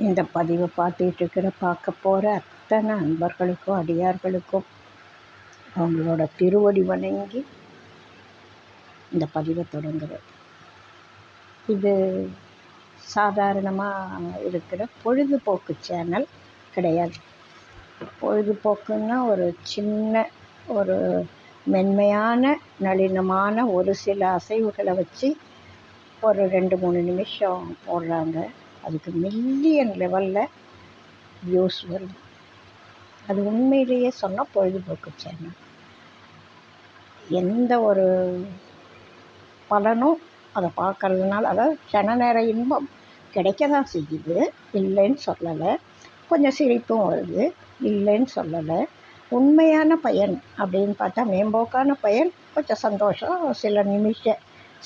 இந்த பதிவை பார்க்க போகிற அத்தனை அன்பர்களுக்கும் அடியார்களுக்கும் அவங்களோட திருவடி வணங்கி இந்த பதிவை தொடங்குறேன். இது சாதாரணமாக இருக்கிற பொழுதுபோக்கு சேனல் கிடையாது. பொழுதுபோக்குன்னா ஒரு சின்ன ஒரு மென்மையான நளினமான ஒரு சில அசைவுகளை வச்சு ஒரு 2-3 நிமிஷம் போடுறாங்க. அதுக்கு மில்லியன் லெவலில் வியூஸ் வருது. அது உண்மையிலேயே சொன்னால் பொழுதுபோக்கு சேனல். எந்த ஒரு பலனும் அதை பார்க்கறதுனால, அதாவது கன நேர இன்பம் கிடைக்க தான் செய்யுது, இல்லைன்னு சொல்லலை. கொஞ்சம் சிரிப்பும் வருது, இல்லைன்னு சொல்லலை. உண்மையான பயன் அப்படின்னு பார்த்தா, மேம்போக்கான பயன் கொஞ்சம் சந்தோஷம், சில நிமிஷ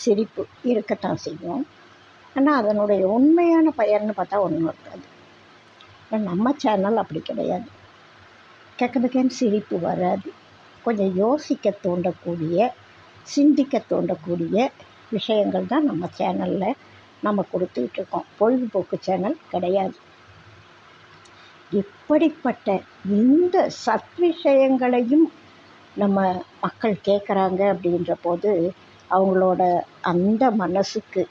சிரிப்பு இருக்கத்தான் செய்யும். ஆனால் அதனுடைய உண்மையான பயன்னு பார்த்தா ஒன்றும் இருக்காது. நம்ம சேனல் அப்படி கிடையாது. கேட்கறதுக்கேன்னு சிரிப்பு வராது. கொஞ்சம் யோசிக்க தூண்டக்கூடிய, சிந்திக்க தூண்டக்கூடிய விஷயங்கள் தான் நம்ம சேனலில் நம்ம கொடுத்துட்ருக்கோம். பொழுதுபோக்கு சேனல் கிடையாது. இப்படிப்பட்ட இந்த சத் விஷயங்களையும் நம்ம மக்கள் கேட்குறாங்க அப்படின்ற போது, அவங்களோட அந்த மனசுக்கு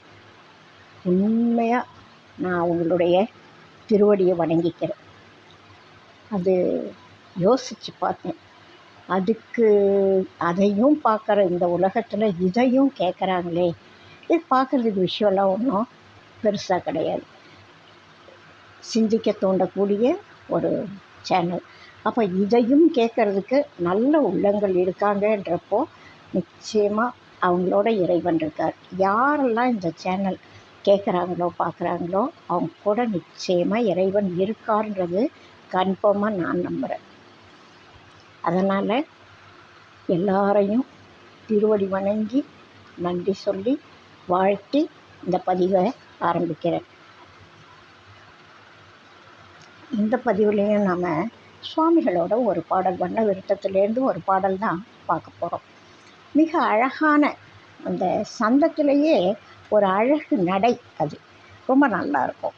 உண்மையாக நான் அவங்களுடைய திருவடியை வணங்கிக்கிறேன். அது யோசித்து பார்த்தேன். அதையும் பார்க்குற இந்த உலகத்தில் இதையும் கேட்குறாங்களே, இது பார்க்குறதுக்கு விஷயம்லாம் ஒன்றும் பெருசாக கிடையாது. சிந்திக்க தூண்டக்கூடிய ஒரு சேனல். அப்போ இதையும் கேட்குறதுக்கு நல்ல உள்ளங்கள் இருக்காங்கன்றப்போ நிச்சயமாக அவங்களோட இறைவன் இருக்கார். யாரெல்லாம் இந்த சேனல் கேட்குறாங்களோ பார்க்குறாங்களோ அவங்க கூட நிச்சயமாக இறைவன் இருக்கார்ன்றது கன்ஃபார்மாக நான் நம்புகிறேன். அதனால் எல்லாரையும் திருவடி வணங்கி நன்றி சொல்லி வாழ்த்தி இந்த பதிவை ஆரம்பிக்கிறேன். இந்த பதிவுலேயும் நாம் சுவாமிகளோட ஒரு பாடல், வண்ண விருத்தத்திலேருந்து ஒரு பாடல் தான் பார்க்க போகிறோம். மிக அழகான அந்த சந்தத்திலேயே ஒரு அழகு நடை, அது ரொம்ப நல்லாயிருக்கும்.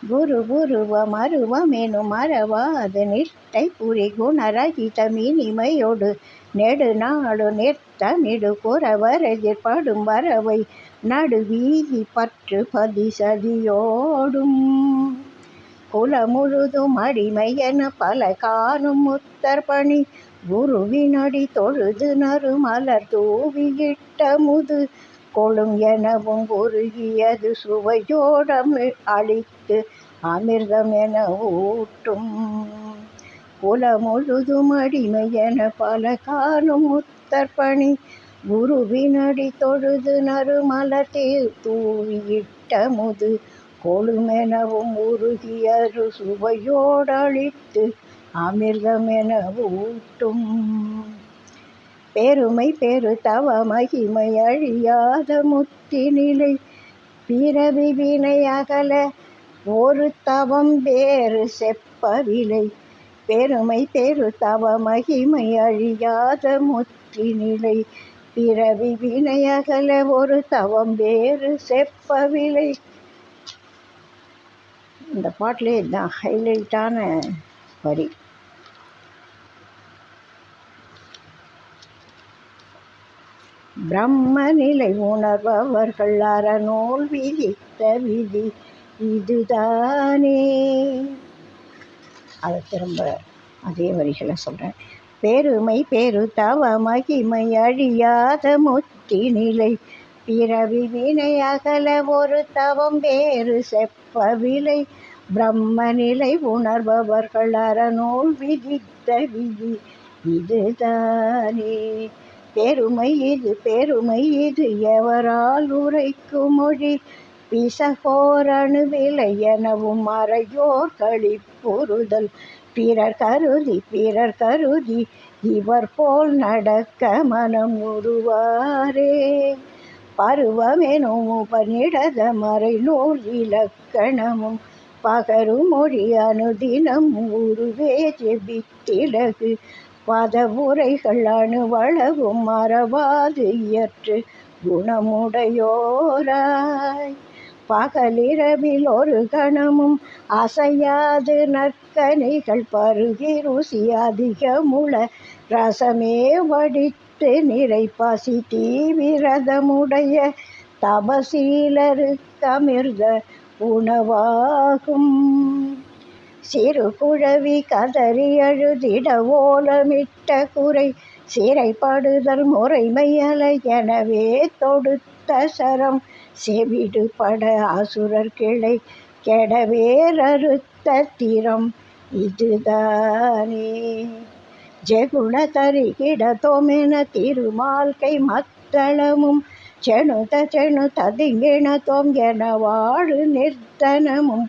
குரு குருவ மருவ மேனு மரவா அது நிஷ்டை புரி குணரகித மீனிமையோடு நெடு நாடு நெர்த்தமிடு குறவர் எதிர்படும் வரவை நடுவீதி பற்று பதிசதியோடும் குல முழுதும் அடிமையென பல காணும் முத்தர்பணி குருவினடி தொழுது நறுமலர் தூவியிட்ட முது கொழும் எனவும் உருகியது சுவையோடம் அளித்து அமிர்தம் என ஊட்டும். குல முழுதும் அடிமையென பல காணும் முத்தர்பணி குருவினடி தொழுது நறுமலர் தூவியிட்ட முது கொழுமெனவும் உருகியரு சுவையோடளித்து அமிர்தம் என ஊட்டும். பெருமை பெரு தவ மகிமை அழியாத முத்தி நிலை பிறவி வினை அகல ஒரு தவம் வேறு செப்பவிலை. பெருமை பெரு தவ மகிமை அழியாத முத்தி நிலை பிறவி வினை அகல ஒரு தவம் வேறு செப்பவிலை. இந்த பாட்டிலே இதுதான் ஹைலைட்டான வரி. பிரம்ம நிலை உணர்பவர்கள் அறநூல் விதித்த விதி இதுதானே. அதை திரும்ப அதே வரிகளை சொல்கிறேன். பெருமை பெரு தவ மகிமை அழியாத முத்தி நிலை பிறவி வினை அகல ஒரு தவம் வேறு செப்பவிலை. பிரம்ம நிலை உணர்பவர்கள் அறநூல் விதித்த விதி இதுதானே. பெருமை இது எவரால் உரைக்கும் மொழி பிசகோர் அணுவிலை எனவும் மறையோர் களிப்புறுதல் பிறர் கருதி இவர் போல் நடக்க மனம் உருவாரே. பருவமெனும் உபநிடத மறை நூல் இலக்கணமும் பகரும் மொழி அனுதினம் உருவே ஜெபித்திலகு பதவுரைகள் அணுவளவும் மறவாது இயற்று குணமுடையோராய். பகலிரவில் ஒரு கணமும் அசையாது நற்கனிகள் பருகி ருசி அதிகமுள ரசமே வடித்து நிறை பசி தீவிரதமுடைய தபசீலருக்கமிர்த உணவாகும். சிறு குழவி கதறி அழுதிட ஓலமிட்ட குறை சிறைப்படுதல் முறைமையல எனவே தொடுத்த சரம் செவிடுபட அசுரர் கிளை கெடவேரறுத்த திறம் இதுதானே. ஜெகுண தரிகிட தொமென திருமால்கை மத்தளமும் செணு ததிங்கிண தொம் என வாழு நிர்த்தனமும்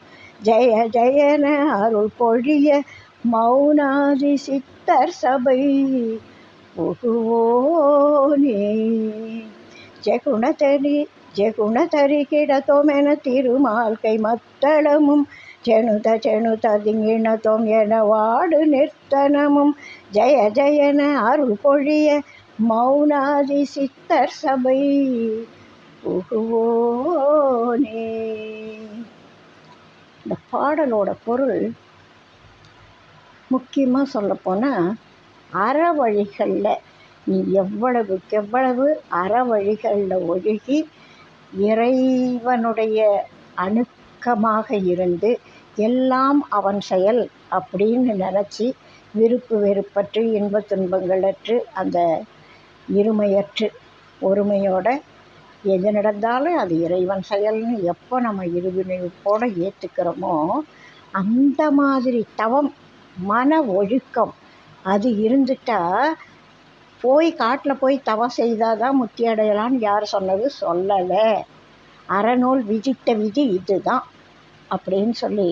ஜெய ஜெயன அருள் பொழிய மௌனாதி சித்தர் சபை புகுவோனே. ஜெகுண தரிகிட தொமென திருமால்கை மத்தளமும் செணு ததிங்கிண தொம் என வாடு நிர்த்தனமும் ஜெய ஜெயன அருள் பொழிய மௌனாதி சித்தர் சபை புகுவோனே. இந்த பாடலோட பொருள் முக்கியமாக சொல்லப்போனால், அறவழிகளில் நீ எவ்வளவு அறவழிகளில் ஒழுகி இறைவனுடைய அணுக்கமாக இருந்து எல்லாம் அவன் செயல் அப்படின்னு நினச்சி விருப்பு வெறுப்பற்று இன்ப துன்பங்களற்று அந்த இருமையற்று ஒருமையோட எது நடந்தாலும் அது இறைவன் செயல்னு எப்போ நம்ம இருவினைப்போடு ஏற்றுக்கிறோமோ அந்த மாதிரி தவம் மன ஒழுக்கம் அது இருந்துட்டால் காட்டில் போய் தவம் செய்தால் தான் முக்தி அடையலான்னு யார் சொன்னது? சொல்லலை. அறநூல் விதித்த விதி இதுதான் அப்படின்னு சொல்லி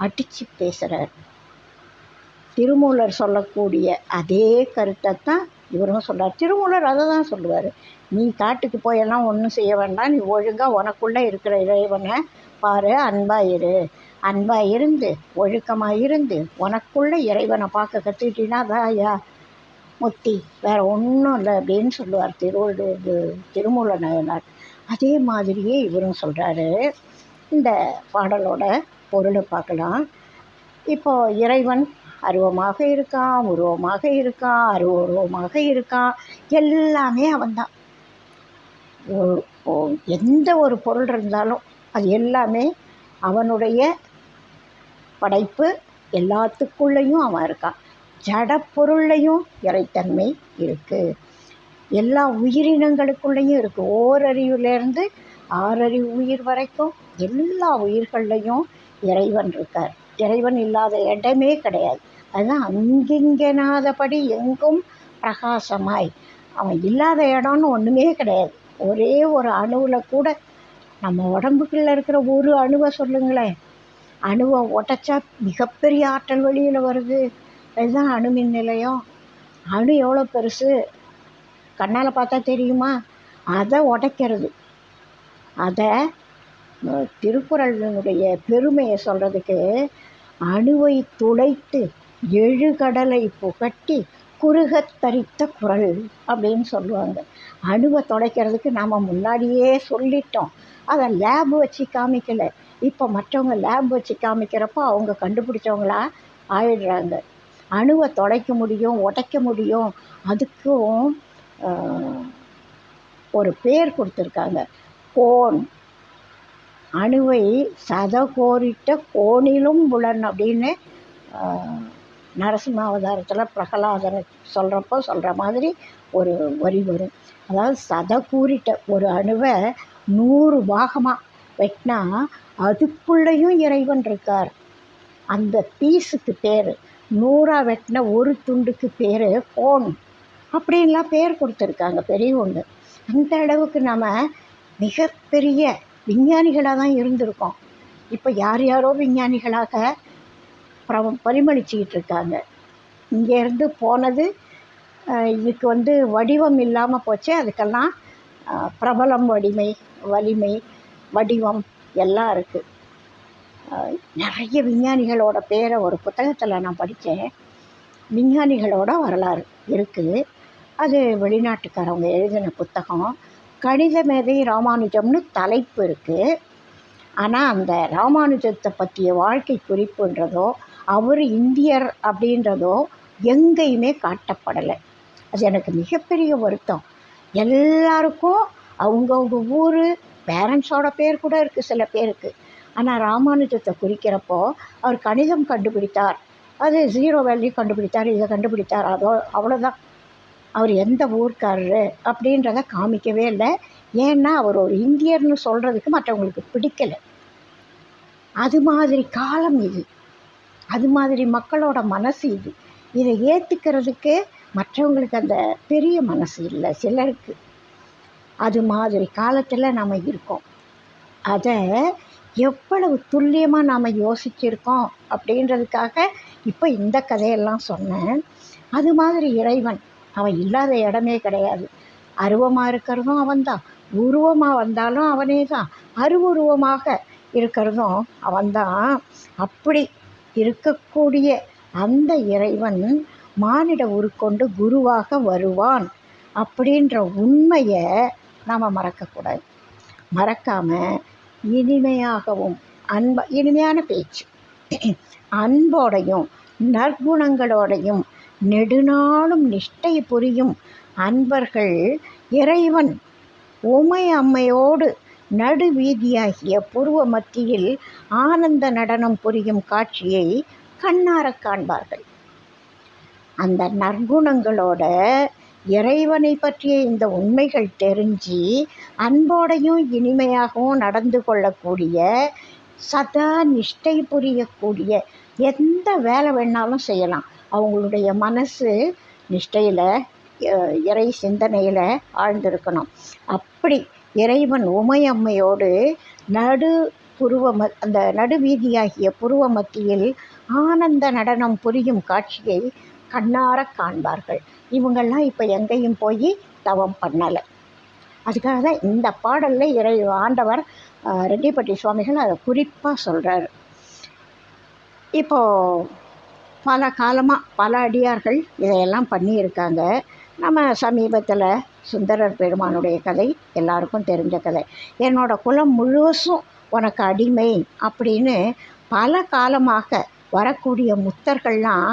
அடித்து பேசுகிறார். திருமூலர் சொல்லக்கூடிய அதே கருத்தை தான் இவரும் சொல்கிறார். திருமூலர் அதை தான் சொல்லுவார். நீ காட்டுக்கு போயெல்லாம் ஒன்றும் செய்ய வேண்டாம், நீ ஒழுங்காக உனக்குள்ளே இருக்கிற இறைவனை பாரு, அன்பாக இருந்து ஒழுக்கமாக இருந்து உனக்குள்ளே இறைவனை பார்க்க கற்றுக்கிட்டீங்கன்னா அதாயா முத்தி, வேறு ஒன்றும் இல்லை அப்படின்னு சொல்லுவார் திருமூல நாயனார். அதே மாதிரியே இவரும் சொல்கிறாரு. இந்த பாடலோட பொருளை பார்க்கலாம். இப்போது இறைவன் அருவமாக இருக்கான், உருவமாக இருக்கான், அருவமாக இருக்கான், எல்லாமே அவன்தான். எந்த ஒரு பொருள் இருந்தாலும் அது எல்லாமே அவனுடைய படைப்பு. எல்லாத்துக்குள்ளேயும் அவன் இருக்கான். ஜடப்பொருள்லையும் இறைத்தன்மை இருக்குது. எல்லா உயிரினங்களுக்குள்ளேயும் இருக்குது. ஓரறிவுலேருந்து ஆறறிவு உயிர் வரைக்கும் எல்லா உயிர்கள்லையும் இறைவன் இருக்கார். இறைவன் இல்லாத இடமே கிடையாது. அதுதான் அங்கிங்கனாதபடி எங்கும் பிரகாசமாய். அவன் இல்லாத இடம்னு ஒன்றுமே கிடையாது. ஒரே ஒரு அணுவில் கூட நம்ம உடம்புக்குள்ளே இருக்கிற ஒரு அணுவை சொல்லுங்களேன். அணுவை உடைச்சா மிகப்பெரிய ஆற்றல் வெளியில் வருது. அதுதான் அணுமின் நிலையம். அணு எவ்வளோ பெருசு கண்ணால் பார்த்தா தெரியுமா? அதை உடைக்கிறது. அதை திருக்குறளினுடைய பெருமையை சொல்கிறதுக்கு அணுவை துளைத்து எழுகடலை புகட்டி குறுகத் தரித்த குறள் அப்படின்னு சொல்லுவாங்க. அணுவை துடைக்கிறதுக்கு நாம் முன்னாடியே சொல்லிட்டோம். அதை லேப் வச்சு காமிக்கலை. இப்போ மற்றவங்க லேப் வச்சு காமிக்கிறப்போ அவங்க கண்டுபிடிச்சவங்களா ஆயிடுறாங்க. அணுவை துடைக்க முடியும், உடைக்க முடியும். அதுக்கும் ஒரு பேர் கொடுத்துருக்காங்க, கோன். அணுவை சதகோரிட்ட கோணிலும் புலன் அப்படின்னு நரசிம்ம அவதாரத்தில் பிரகலாதனை சொல்கிற மாதிரி ஒரு வரி வரும். அதாவது சதகூரிட்ட ஒரு அணுவை 100 பாகமாக வெட்டினா அதுக்குள்ளேயும் இறைவன் இருக்கார். அந்த பீஸுக்கு பேர் 100 வெட்டின ஒரு துண்டுக்கு பேர் கோன் அப்படின்லாம் பேர் கொடுத்துருக்காங்க பெரியவங்க. அந்த அளவுக்கு நம்ம மிகப்பெரிய விஞ்ஞானிகளாக தான் இருந்திருக்கோம். இப்போ யாரோ விஞ்ஞானிகளாக பரிமளிச்சிக்கிட்டு இருக்காங்க. இங்கேருந்து போனது இதுக்கு வடிவம் இல்லாமல் போச்சு. அதுக்கெல்லாம் பிரபலம், வலிமை, வடிவம் எல்லாம் இருக்குது. நிறைய விஞ்ஞானிகளோட பேரை ஒரு புத்தகத்தில் நான் படித்தேன். விஞ்ஞானிகளோட வரலாறு இருக்குது. அது வெளிநாட்டுக்காரவங்க எழுதின புத்தகம். கணித மேதை ராமானுஜம்னு தலைப்பு இருக்குது. ஆனால் அந்த ராமானுஜத்தை பற்றிய வாழ்க்கை குறிப்புன்றதோ அவர் இந்தியர் அப்படின்றதோ எங்கேயுமே காட்டப்படலை. அது எனக்கு மிகப்பெரிய வருத்தம். எல்லாருக்கும் அவங்கவுங்க ஊர் பேரண்ட்ஸோட பேர் கூட இருக்குது சில பேருக்கு. ஆனால் ராமானுஜத்தை குறிக்கிறப்போ அவர் கணிதம் கண்டுபிடித்தார், அது 0 வேல்யூ கண்டுபிடித்தார், இதை கண்டுபிடித்தார், அவ்வளோதான். அவர் எந்த ஊர்க்காரரு அப்படின்றத காமிக்கவே இல்லை. ஏன்னா அவர் ஒரு இந்தியர்னு சொல்கிறதுக்கு மற்றவங்களுக்கு பிடிக்கலை. அது மாதிரி காலம் இது, அது மாதிரி மக்களோட மனசு இது. இதை ஏற்றுக்கிறதுக்கு மற்றவங்களுக்கு அந்த பெரிய மனசு இல்லை சிலருக்கு. அது மாதிரி காலத்தில் நாம் இருக்கோம். அதை எவ்வளவு துல்லியமாக நாம் யோசிச்சிருக்கோம் அப்படின்றதுக்காக இப்போ இந்த கதையெல்லாம் சொன்னேன். அது மாதிரி இறைவன் அவன் இல்லாத இடமே கிடையாது. அருவமாக இருக்கிறதும் அவன்தான், உருவமாக வந்தாலும் அவனே தான், அருவுருவமாக இருக்கிறதும் அவன்தான். அப்படி இருக்கக்கூடிய அந்த இறைவன் மானிட உருக்கொண்டு குருவாக வருவான் அப்படின்ற உண்மையை நாம் மறக்கக்கூடாது. மறக்காமல் இனிமையாகவும் இனிமையான பேச்சு, அன்போடையும் நற்குணங்களோடையும் நெடுநாளும் நிஷ்டை புரியும் அன்பர்கள் இறைவன் உமை அம்மையோடு நடுவீதியாகிய புருவ மத்தியில் ஆனந்த நடனம் புரியும் காட்சியை கண்ணார காண்பார்கள். அந்த நற்குணங்களோட இறைவனை பற்றிய இந்த உண்மைகள் தெரிஞ்சு அன்போடையும் இனிமையாகவும் நடந்து கொள்ளக்கூடிய, சதா நிஷ்டை புரியக்கூடிய எந்த வேலை வேணாலும் செய்யலாம். அவங்களுடைய மனசு நிஷ்டையில், இறை சிந்தனையில் ஆழ்ந்திருக்கணும். அப்படி இறைவன் உமையம்மையோடு அந்த நடுவீதியாகிய புருவ மத்தியில் ஆனந்த நடனம் புரியும் காட்சியை கண்ணார காண்பார்கள். இவங்கெல்லாம் இப்போ எங்கேயும் போய் தவம் பண்ணலை. அதுக்காக தான் இந்த பாடலில் ஆண்டவர் ரெட்டிப்பட்டி சுவாமிகள் அதை குறிப்பாக சொல்கிறார். இப்போது பல காலமாக பல அடியார்கள் இதையெல்லாம் பண்ணியிருக்காங்க. நம்ம சமீபத்தில் சுந்தரர் பெருமானுடைய கதை எல்லாருக்கும் தெரிஞ்ச கதை. என்னோட குலம் முழுசும் உனக்கு அடிமை அப்படின்னு பல காலமாக வரக்கூடிய முத்தர்கள்லாம்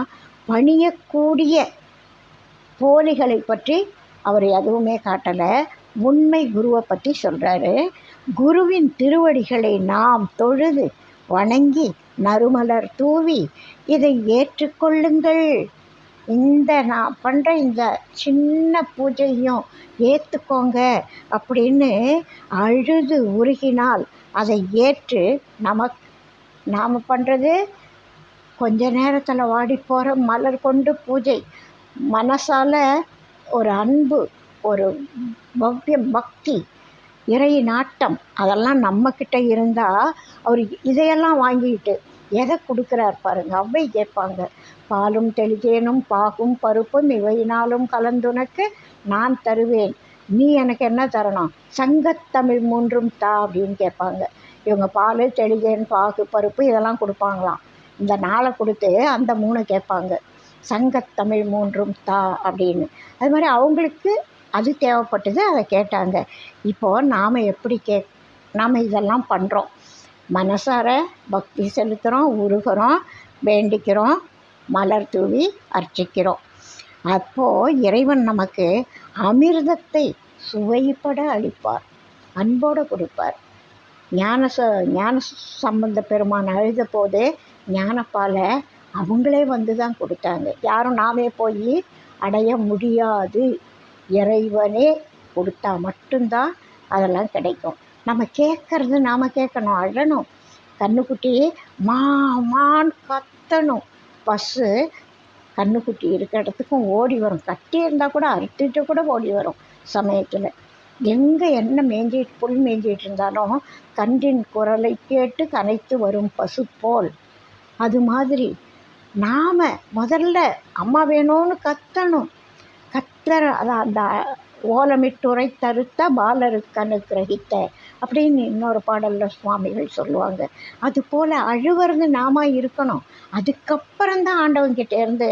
பணியக்கூடிய போலிகளை பற்றி அவர் எதுவுமே காட்டலை. உண்மை குருவை பற்றி சொல்கிறாரு. குருவின் திருவடிகளை நாம் தொழுது வணங்கி நறுமலர் தூவி இதை ஏற்றுக்கொள்ளுங்கள், இந்த நான் பண்ணுற இந்த சின்ன பூஜையும் ஏற்றுக்கோங்க அப்படின்னு அழுது உருகினால் அதை ஏற்று நாம் பண்ணுறது கொஞ்ச நேரத்தில் வாடி போகிற மலர் கொண்டு பூஜை. மனசால் ஒரு அன்பு, ஒரு பக்தி, இறை நாட்டம் அதெல்லாம் நம்மக்கிட்ட இருந்தால் அவர் இதையெல்லாம் வாங்கிட்டு எதை கொடுக்குறார் பாருங்க. அவ்வை கேட்பாங்க, பாலும் தெளிதேனும் பாகும் பருப்பும் இவையினாலும் கலந்துனக்கு நான் தருவேன், நீ எனக்கு என்ன தரணும், சங்கத்தமிழ் 3 தா அப்படின்னு கேட்பாங்க. இவங்க பால் தெளிதேன் பாகு பருப்பு இதெல்லாம் கொடுப்பாங்களாம். இந்த 4 கொடுத்து அந்த 3 கேட்பாங்க, சங்கத்தமிழ் 3 தா அப்படின்னு. அது மாதிரி அவங்களுக்கு அது தேவைப்பட்டது, அதை கேட்டாங்க. இப்போது நாம் இதெல்லாம் பண்ணுறோம், மனசார பக்தி செலுத்துகிறோம், உருகிறோம், வேண்டிக்கிறோம், மலர் தூவி அர்ச்சிக்கிறோம். அப்போது இறைவன் நமக்கு அமிர்தத்தை சுவைப்பட அளிப்பார், அன்போடு கொடுப்பார். ஞான சம்பந்த பெருமான் அழுத போது ஞானப்பாலை அவங்களே வந்து தான் கொடுத்தாங்க. யாரும் நாமே போய் அடைய முடியாது, இறைவனே கொடுத்தா மட்டும்தான் அதெல்லாம் கிடைக்கும். நம்ம கேட்குறது நாம் கேட்கணும், அழணும், கண்ணுக்குட்டி மான்னு கத்தணும். பஸ்ஸு கண்ணுக்குட்டி இருக்கிற இடத்துக்கும் ஓடி வரும், கட்டி இருந்தால் கூட அறுத்துட்டு கூட ஓடி வரும் சமயத்தில். எங்கே என்ன புல் மேய்ஞ்சிட்டு இருந்தாலும் கன்றின் குரலை கேட்டு கனைத்து வரும் பசு போல். அது மாதிரி நாம் முதல்ல அம்மா வேணும்னு கத்தணும். அந்த ஓலமிட்டுரை தருத்த பாலருக்கு அனுக்கிரகித்த அப்படின்னு இன்னொரு பாடலில் சுவாமிகள் சொல்லுவாங்க. அதுபோல் அழுவது நாம இருக்கணும். அதுக்கப்புறம்தான் ஆண்டவன்கிட்ட இருந்து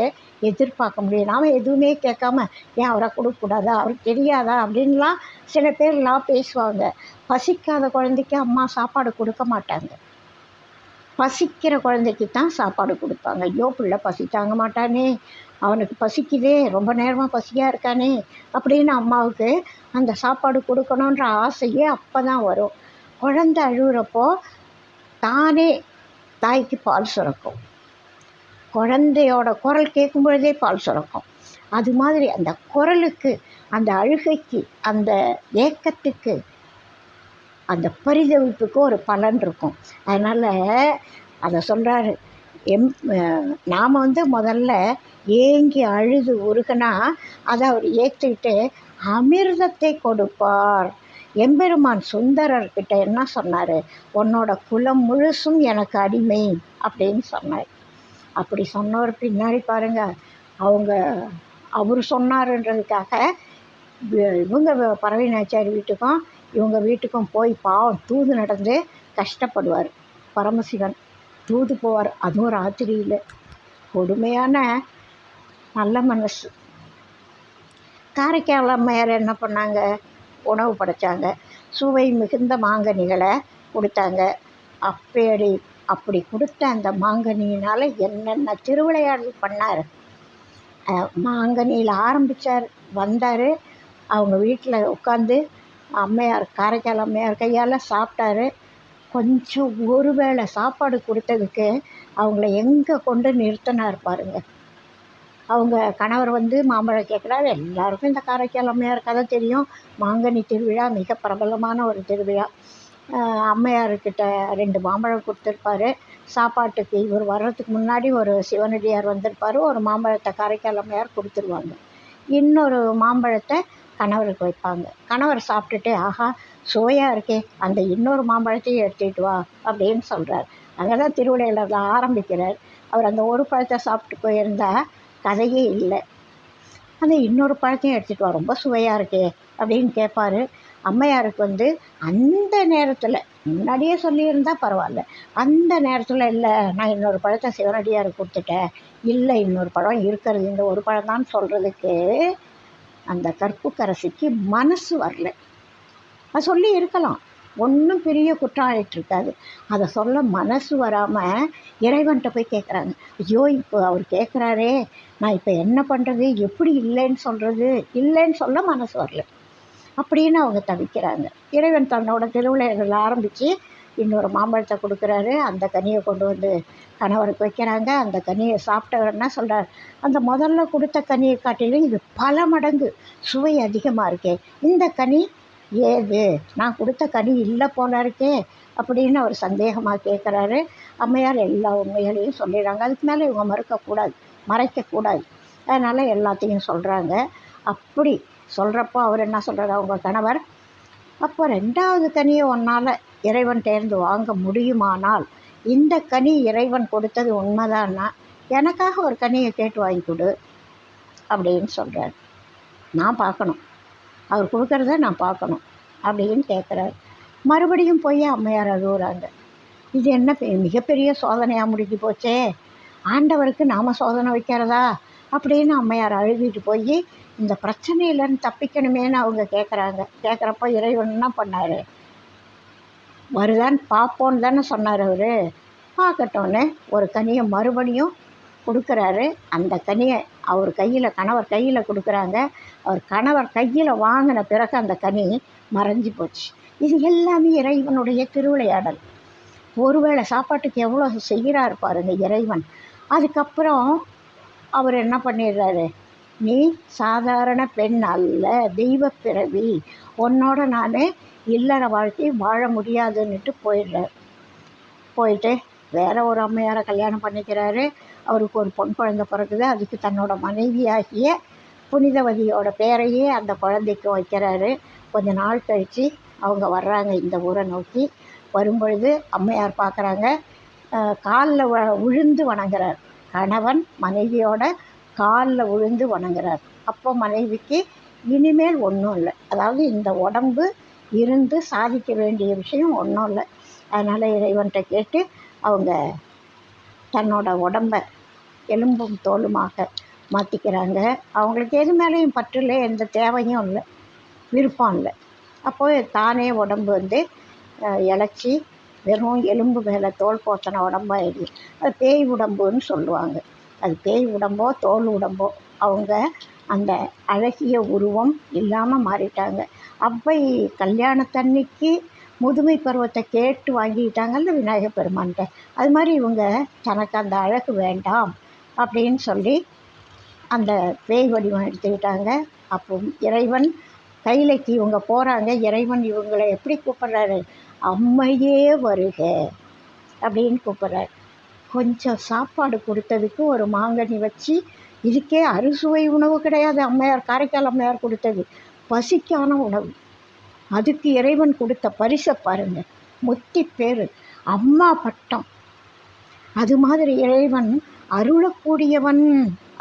எதிர்பார்க்க முடியும். நாம் எதுவுமே கேட்காம ஏன் அவரை கொடுக்கக்கூடாதா, அவருக்கு தெரியாதா அப்படின்லாம் சில பேர்லாம் பேசுவாங்க. பசிக்காத குழந்தைக்கு அம்மா சாப்பாடு கொடுக்க மாட்டாங்க. பசிக்கிற குழந்தைக்கு தான் சாப்பாடு கொடுப்பாங்க. ஐயோ பிள்ளை பசி தாங்க மாட்டானே, அவனுக்கு பசிக்குதே, ரொம்ப நேரமாக பசியாக இருக்கானே அப்படின்னு அம்மாவுக்கு அந்த சாப்பாடு கொடுக்கணுன்ற ஆசையே அப்போ தான் வரும். குழந்தை அழுகிறப்போ தானே தாய்க்கு பால் சுரக்கும். குழந்தையோட குரல் கேட்கும் பொழுதே பால் சுரக்கும். அது மாதிரி அந்த குரலுக்கு, அந்த அழுகைக்கு, அந்த ஏக்கத்துக்கு, அந்த பரிதவிப்புக்கு ஒரு பலன் இருக்கும். அதனால் அதை சொல்கிறாரு. நாம் முதல்ல ஏங்கி அழுது உருகுனா அதை அவர் ஏற்றுக்கிட்டு அமிர்தத்தை கொடுப்பார். எம்பெருமான் சுந்தரர்கிட்ட என்ன சொன்னார்? உன்னோட குலம் முழுசும் எனக்கு அடிமை அப்படின்னு சொன்னார். அப்படி சொன்னவர் பின்னாடி பாருங்கள், அவர் சொன்னாருன்றதுக்காக இவங்க பறவை நாச்சியார் வீட்டுக்கும் இவங்க வீட்டுக்கும் போய் பாவம் தூது நடந்து கஷ்டப்படுவார். பரமசிவன் தூது போவார். அதுவும் ராத்திரியில். கொடுமையான நல்ல மனசு. காரைக்கால் அம்மையார் என்ன பண்ணாங்க? உணவு படைத்தாங்க. சுவை மிகுந்த மாங்கனிகளை கொடுத்தாங்க. அப்படி கொடுத்த அந்த மாங்கனியினால் என்னென்ன திருவிளையாடல் பண்ணார். மாங்கனியில் ஆரம்பித்தார், வந்தார், அவங்க வீட்டில் உட்காந்து அம்மையார், காரைக்கால் அம்மையார் கையால் சாப்பிட்டாரு. கொஞ்சம் ஒரு வேளை சாப்பாடு கொடுத்ததுக்கு அவங்கள எங்கே கொண்டு நிறுத்தினார் பாருங்க. அவங்க கணவர் மாம்பழம் கேட்குறாரு. எல்லாருக்கும் இந்த காரைக்கால் அம்மையார் கதை தெரியும். மாங்கனி திருவிழா மிக பிரபலமான ஒரு திருவிழா. அம்மையார்கிட்ட 2 மாம்பழம் கொடுத்துருப்பாரு சாப்பாட்டுக்கு. இவர் வர்றதுக்கு முன்னாடி ஒரு சிவனடியார் வந்திருப்பார். ஒரு மாம்பழத்தை காரைக்கால் அம்மையார் கொடுத்துருவாங்க. இன்னொரு மாம்பழத்தை கணவருக்கு வைப்பாங்க. கணவர் சாப்பிட்டுட்டு ஆஹா சுவையாக இருக்கே, அந்த இன்னொரு மாம்பழத்தையும் எடுத்துகிட்டு வா அப்படின்னு சொல்கிறார். அங்கே தான் திருவிளையாடல ஆரம்பிக்கிறார். அவர் அந்த ஒரு பழத்தை சாப்பிட்டு போயிருந்தா கதையே இல்லை. அந்த இன்னொரு பழத்தையும் எடுத்துகிட்டு வா, ரொம்ப சுவையாக இருக்கே அப்படின்னு கேட்பார். அம்மையாருக்கு அந்த நேரத்தில், முன்னாடியே சொல்லியிருந்தால் பரவாயில்ல, அந்த நேரத்தில் இல்லை நான் இன்னொரு பழத்தை சிவனடியாருக்கு கொடுத்துட்டேன், இல்லை இன்னொரு பழம் இருக்கிறது, இந்த ஒரு பழம் தான் சொல்கிறதுக்கு அந்த கற்புக்கரசிக்கு மனசு வரல. அது சொல்லி இருக்கலாம், ஒன்றும் பெரிய குற்றம் ஆகிட்டுருக்காது. அதை சொல்ல மனசு வராமல் இறைவன்கிட்ட போய் கேட்குறாங்க. ஐயோ இப்போ அவர் கேட்குறாரே, நான் இப்போ என்ன பண்ணுறது, எப்படி இல்லைன்னு சொல்கிறது, இல்லைன்னு சொல்ல மனசு வரல அப்படின்னு அவங்க தவிக்கிறாங்க. இறைவன் தன்னோட திருவிளையாடல் ஆரம்பித்து இன்னொரு மாம்பழத்தை கொடுக்குறாரு. அந்த கனியை கொண்டு வந்து கணவருக்கு வைக்கிறாங்க. அந்த கனியை சாப்பிட்டவர் என்ன சொல்கிறார்? அந்த முதல்ல கொடுத்த கனியை காட்டிலும் இது பல மடங்கு சுவை அதிகமாக இருக்கே, இந்த கனி ஏது, நான் கொடுத்த கனி இல்லை போல இருக்கே அப்படின்னு அவர் சந்தேகமாக கேட்குறாரு. அம்மையார் எல்லா உண்மைகளையும் சொல்லிடுறாங்க. அதுக்கு மேலே இவங்க மறைக்கக்கூடாது. அதனால் எல்லாத்தையும் சொல்கிறாங்க. அப்படி சொல்கிறப்போ அவர் என்ன சொல்கிறார்? அவங்க கணவர், அப்போ 2வது கனியை உன்னால் இறைவன் தேர்ந்து வாங்க முடியுமானால், இந்த கனி இறைவன் கொடுத்தது உண்மைதான்னா எனக்காக ஒரு கனியை கேட்டு வாங்கி கொடு அப்படின்னு சொல்கிறார். நான் பார்க்கணும், அவர் கொடுக்குறத நான் பார்க்கணும் அப்படின்னு கேட்குறாரு. மறுபடியும் போய் அம்மையார் அழுகுறாங்க. இது என்ன மிகப்பெரிய சோதனையாக முடிஞ்சு போச்சே, ஆண்டவருக்கு நாம் சோதனை வைக்கிறதா அப்படின்னு அம்மையார் அழுகிட்டு போய் இந்த பிரச்சனையிலேருந்து தப்பிக்கணுமேன்னு அவங்க கேட்குறாங்க. கேட்குறப்போ இறைவன் என்ன பண்ணார்? வருதான்னு பார்ப்போன்னு தானே சொன்னார் அவர். பார்க்கட்டோன்னு ஒரு கனியை மறுபடியும் கொடுக்குறாரு. அந்த கனியை அவர் கையில், கணவர் கையில் கொடுக்குறாங்க. அவர் கணவர் கையில் வாங்கின பிறகு அந்த கனி மறைஞ்சி போச்சு. இது எல்லாமே இறைவனுடைய திருவிளையாடல். ஒருவேளை சாப்பாட்டுக்கு எவ்வளோ செய்கிறார் பாருங்க இறைவன். அதுக்கப்புறம் அவர் என்ன பண்ணிடுறாரு? நீ சாதாரண பெண் அல்ல, தெய்வ பிறவி, உன்னோட நான் இல்லற வாழ்க்கை வாழ முடியாதுன்னுட்டு போயிடுறார். போயிட்டு வேற ஒரு அம்மையாரை கல்யாணம் பண்ணிக்கிறாரு. அவருக்கு ஒரு பொன் குழந்தை பிறகுது. அதுக்கு தன்னோட மனைவியாகிய புனிதவதியோட பேரையே அந்த குழந்தைக்கு வைக்கிறாரு. கொஞ்ச நாள் கழித்து அவங்க வர்றாங்க இந்த ஊரை நோக்கி. வரும்பொழுது அம்மையார் பார்க்குறாங்க, காலில் விழுந்து வணங்குறார். கணவன் மனைவியோட காலில் விழுந்து வணங்குறார். அப்போ மனைவிக்கு இனிமேல் ஒன்றும் இல்லை. அதாவது இந்த உடம்பு இருந்து சாதிக்க வேண்டிய விஷயம் ஒன்றும் இல்லை. அதனால் இறைவன்கிட்ட கேட்டு அவங்க தன்னோட உடம்பை எலும்பும் தோலுமாக மாற்றிக்கிறாங்க. அவங்களுக்கு எது மேலேயும் பற்று இல்லை, எந்த தேவையும் இல்லை, விருப்பம் இல்லை. அப்போது தானே உடம்பு இழைச்சி வெறும் எலும்பு மேலே தோல் போத்தன உடம்பாயிடுது. அது பேய் உடம்புன்னு சொல்லுவாங்க. அது பேய் உடம்போ தோல் உடம்போ அவங்க அந்த அழகிய உருவம் இல்லாமல் மாறிட்டாங்க. அவ்வை கல்யாணத்தன்னைக்கு முதுமை பருவத்தை கேட்டு வாங்கிக்கிட்டாங்கல்ல விநாயகர் பெருமான்கிட்ட. அது மாதிரி இவங்க தனக்கு அந்த அழகு வேண்டாம் அப்படின்னு சொல்லி அந்த பேய் வடிவம் எடுத்துக்கிட்டாங்க. அப்போ இறைவன் கைலைக்கு இவங்க போகிறாங்க. இறைவன் இவங்களை எப்படி கூப்பிட்றாரு? அம்மையே வருக அப்படின்னு கூப்பிட்றாரு. கொஞ்சம் சாப்பாடு கொடுத்ததுக்கு ஒரு மாங்கனி வச்சு, இதுக்கே அறுசுவை உணவு கிடையாது. அம்மையார், காரைக்கால் அம்மையார் கொடுத்தது பசிக்கான உணவு. அதுக்கு இறைவன் கொடுத்த பரிசை பாருங்க, முத்தி பேர், அம்மா பட்டம். அது மாதிரி இறைவன் அருளக்கூடியவன்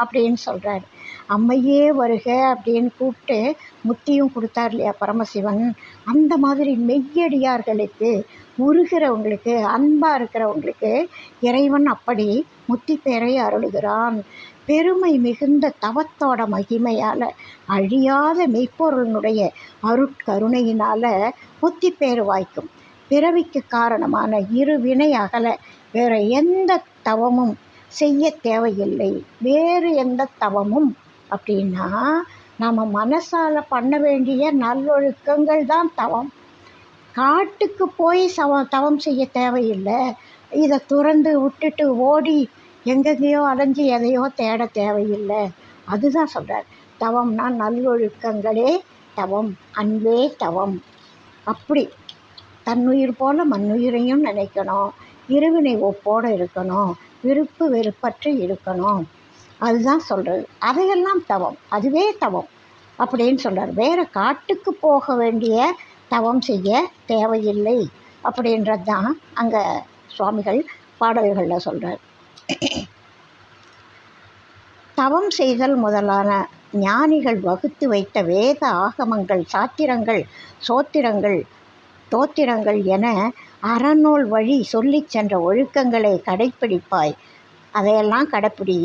அப்படின்னு சொல்கிறார். அம்மையே வருக அப்படின்னு கூப்பிட்டு முத்தியும் கொடுத்தார் இல்லையா பரமசிவன். அந்த மாதிரி மெய்யடியார்களுக்கு, உருகிறவங்களுக்கு, அன்பாக இருக்கிறவங்களுக்கு இறைவன் அப்படி முத்தி பேரை அருளுகிறான். பெருமை மிகுந்த தவத்தோட மகிமையால், அழியாத மெய்ப்பொருளினுடைய அருட்கருணையினால் முத்தி பேர் வாய்க்கும். பிறவிக்கு காரணமான இருவினை அகல வேறு எந்த தவமும் செய்ய தேவையில்லை. வேறு எந்த தவமும் அப்படின்னா நம்ம மனசால் பண்ண வேண்டிய நல்லொழுக்கங்கள் தான் தவம். காட்டுக்கு போய் தவம் செய்ய தேவையில்லை. இதை துறந்து விட்டுட்டு ஓடி எங்கெங்கேயோ அலைஞ்சி எதையோ தேட தேவையில்லை. அதுதான் சொல்கிறார். தவம்னா நல்லொழுக்கங்களே தவம், அன்பே தவம். அப்படி தன்னுயிர் போல மண்ணுயிரையும் நினைக்கணும், இருவினை ஒப்போடு இருக்கணும், விருப்பு வெறுப்பற்று இருக்கணும். அதுதான் சொல்கிறது. அதையெல்லாம் தவம், அதுவே தவம் அப்படின்னு சொல்கிறார். வேறு காட்டுக்கு போக வேண்டிய தவம் செய்ய தேவையில்லை அப்படின்றது தான் அங்கே சுவாமிகள் பாடல்களில் சொல்கிறார். தவம் செய்தல் முதலான ஞானிகள் வகுத்து வைத்த வேத ஆகமங்கள், சாத்திரங்கள், சோத்திரங்கள், தோத்திரங்கள் என அறநூல் வழி சொல்லி சென்ற ஒழுக்கங்களை கடைப்பிடிப்பாய். அதையெல்லாம் கடைப்பிடி.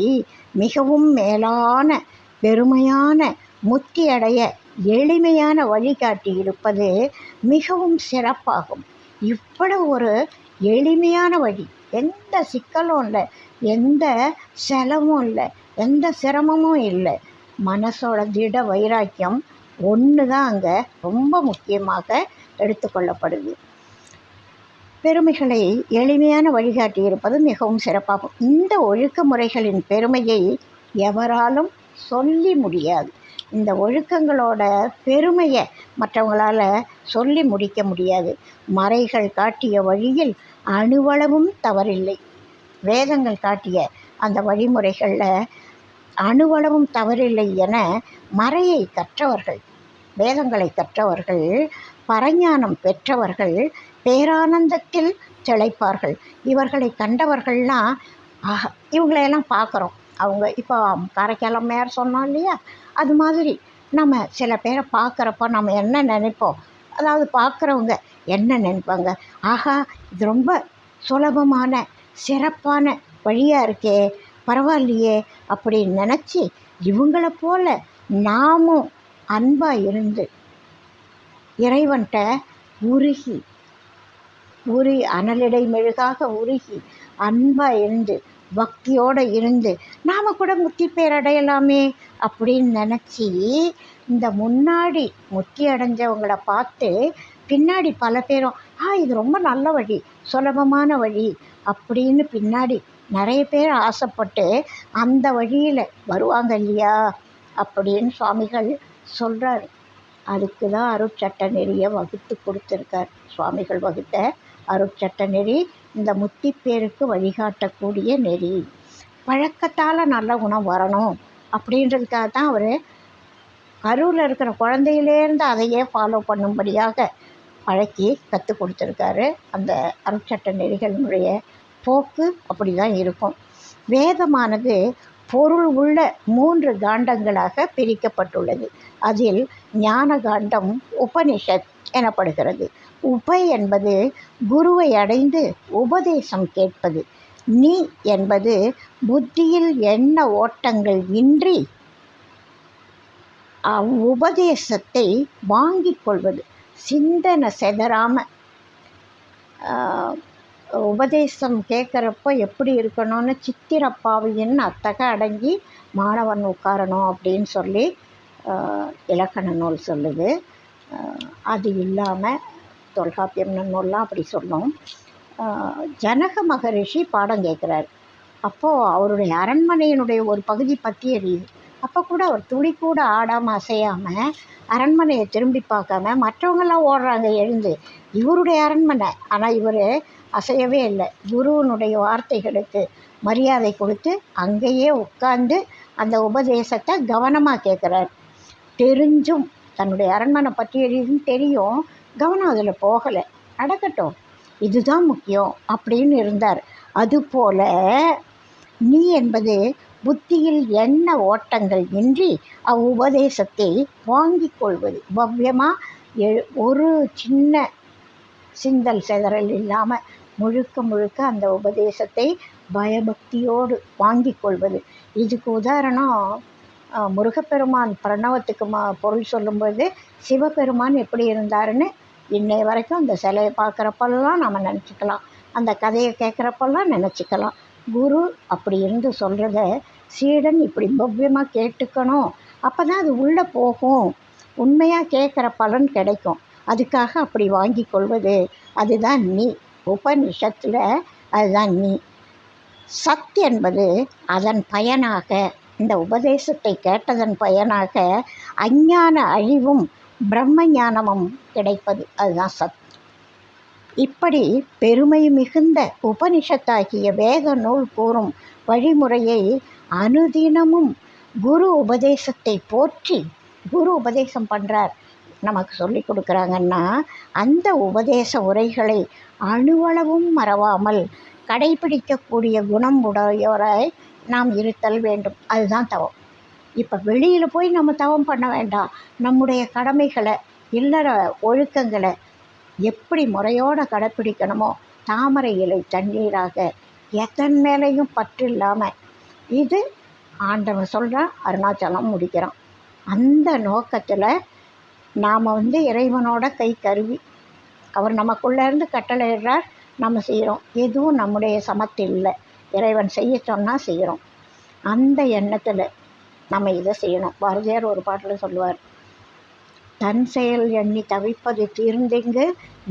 மிகவும் மேலான பெருமையான முத்தி அடைய எளிமையான வழிகாட்டி இருப்பது மிகவும் சிறப்பாகும். இவ்வளவு ஒரு எளிமையான வழி, எந்த சிக்கலும் இல்லை, எந்த செலவும் இல்லை, எந்த சிரமமும் இல்லை. மனசோட திட வைராக்கியம் ஒன்று தான் அங்கே ரொம்ப முக்கியமாக எடுத்துக்கொள்ளப்படுது. பெருமைகளை எளிமையான வழிகாட்டி இருப்பது மிகவும் சிறப்பாகும். இந்த ஒழுக்க முறைகளின் பெருமையை எவராலும் சொல்லி முடியாது. இந்த ஒழுக்கங்களோட பெருமையை மற்றவங்களால் சொல்லி முடிக்க முடியாது. மறைகள் காட்டிய வழியில் அணுவளவும் தவறில்லை. வேதங்கள் காட்டிய அந்த வழிமுறைகளில் அணுவளவும் தவறில்லை என மறையை கற்றவர்கள், வேதங்களை கற்றவர்கள், பரஞானம் பெற்றவர்கள் பேரானந்தத்தில் திளைப்பார்கள். இவர்களை கண்டவர்கள்லாம் இவங்களையெல்லாம் பார்க்குறோம். அவங்க இப்போ காரைக்கால் அம்மையார் சொன்னோம் இல்லையா, அது மாதிரி நம்ம சில பேரை பார்க்குறப்போ நம்ம என்ன நினைப்போம்? அதாவது பார்க்குறவங்க என்ன நினைப்பாங்க? ஆஹா, இது ரொம்ப சுலபமான சிறப்பான வழியாக இருக்கே, பரவாயில்லையே அப்படின்னு நினச்சி இவங்கள போல் நாமும் அன்பாக இருந்து இறைவன்கிட்ட உருகி அனலிடை மெழுகாக உருகி அன்பாக இருந்து பக்தியோடு இருந்து நாம் கூட முத்தி பேரடையலாமே அப்படின்னு நினச்சி, இந்த முன்னாடி முத்தி அடைஞ்சவங்கள பார்த்து பின்னாடி பல பேரும் இது ரொம்ப நல்ல வழி, சுலபமான வழி அப்படின்னு பின்னாடி நிறைய பேர் ஆசைப்பட்டு அந்த வழியில் வருவாங்க இல்லையா அப்படின்னு சுவாமிகள் சொல்கிறார். அதுக்கு தான் அருட்சட்ட நெறியை வகுத்து கொடுத்துருக்கார். சுவாமிகள் வகுத்த அருட்சட்ட நெறி இந்த முத்தி பேருக்கு வழிகாட்டக்கூடிய நெறி. பழக்கத்தால் நல்ல குணம் வரணும் அப்படின்றதுக்காக தான் அவர் கருவில் இருக்கிற குழந்தையிலேருந்து அதையே ஃபாலோ பண்ணும்படியாக பழக்கி கற்றுக் கொடுத்துருக்காரு. அந்த அருட்சட்ட நெறிகளினுடைய போக்கு அப்படி தான் இருக்கும். வேதமானது பொருள் உள்ள 3 காண்டங்களாக பிரிக்கப்பட்டுள்ளது. அதில் ஞான காண்டம் உபனிஷத் எனப்படுகிறது. உபை என்பது குருவை அடைந்து உபதேசம் கேட்பது. நீ என்பது புத்தியில் எண்ண ஓட்டங்கள் இன்றி உபதேசத்தை வாங்கிக் கொள்வது. சிந்தனை செதறாம உபதேசம் கேட்குறப்போ எப்படி இருக்கணும்னு சித்திரப்பாவையின் அத்தக அடங்கி மாணவன் உட்காரணும் அப்படின்னு சொல்லி இலக்கண நூல் சொல்லுது. அது இல்லாமல் தொல்காப்பியம் நூல்லாம் அப்படி சொன்னோம். ஜனக மகரிஷி பாடம் கேட்குறாரு. அப்போது அவருடைய அரண்மனையினுடைய ஒரு பகுதி பற்றி எரியுது. அப்போ கூட அவர் துளி கூட ஆடாமல் அசையாமல் அரண்மனையை திரும்பி பார்க்காம மற்றவங்கெல்லாம் ஓடுறாங்க எழுந்து. இவருடைய அரண்மனை, ஆனால் இவர் அசையவே இல்லை. குருவனுடைய வார்த்தைகளுக்கு மரியாதை கொடுத்து அங்கேயே உட்கார்ந்து அந்த உபதேசத்தை கவனமாக கேட்குறார். தெரிஞ்சும் தன்னுடைய அரண்மனை பற்றி எரியுதுன்னு தெரியும், கவனம் அதில் போகலை. நடக்கட்டும், இதுதான் முக்கியம் அப்படின்னு இருந்தார். அதுபோல் நீ என்பது புத்தியில் எண்ண ஓட்டங்கள் இன்றி அவ்வுபதேசத்தை வாங்கிக் கொள்வது. பவ்யமாக ஒரு சின்ன சிந்தல் செதறல் இல்லாமல் முழுக்க அந்த உபதேசத்தை பயபக்தியோடு வாங்கிக் கொள்வது. இதுக்கு உதாரணம் முருகப்பெருமான் பிரணவத்துக்கு பொருள் சொல்லும்போது சிவபெருமான் எப்படி இருந்தாருன்னு இன்னைய வரைக்கும் அந்த சிலையை பார்க்குறப்பெல்லாம் நம்ம நினச்சிக்கலாம், அந்த கதையை கேட்குறப்பெல்லாம் நினச்சிக்கலாம். குரு அப்படி இருந்து சொல்கிறத சீடன் இப்படி பவ்யமாக கேட்டுக்கணும், அப்போ தான் அது உள்ளே போகும், உண்மையாக கேட்குற பலன் கிடைக்கும். அதுக்காக அப்படி வாங்கி கொள்வது, அதுதான் நீ. உபனிஷத்தில் அதுதான் நீ. சத் என்பது அதன் பயனாக, இந்த உபதேசத்தை கேட்டதன் பயனாக அஞ்ஞான அழிவும் பிரம்ம ஞானமும் கிடைப்பது, அதுதான் சத். இப்படி பெருமை மிகுந்த உபனிஷத்தாகிய வேத நூல் கூறும் வழிமுறையை அனுதினமும் குரு உபதேசத்தை போற்றி, குரு உபதேசம் பண்ணுறார், நமக்கு சொல்லி கொடுக்குறாங்கன்னா அந்த உபதேச உரைகளை அணுவளவும் மறவாமல் கடைபிடிக்கக்கூடிய குணம் உடையோராய் நாம் இருத்தல் வேண்டும். அதுதான் தவம். இப்போ வெளியில் போய் நம்ம தவம் பண்ண வேண்டாம். நம்முடைய கடமைகளை, இல்லற ஒழுக்கங்களை எப்படி முறையோடு கடைப்பிடிக்கணுமோ, தாமரை இலை தண்ணீராக எத்தன் மேலேயும் பற்று இல்லாமல், இது ஆண்டவன் சொல்கிறான், அருணாச்சலம் முடிக்கிறான். அந்த நோக்கத்தில் நாம் இறைவனோட கை கருவி, அவர் நமக்குள்ளேருந்து கட்டளையிடுறார், நம்ம செய்கிறோம். எதுவும் நம்முடைய சமத்தில் இல்லை, இறைவன் செய்ய சொன்னால் செய்கிறோம். அந்த எண்ணத்தில் நம்ம இதை செய்யணும். பாரதியார் ஒரு பாட்டில் சொல்லுவார், தன் செயல் எண்ணி தவிப்பது தீர்ந்தெங்கு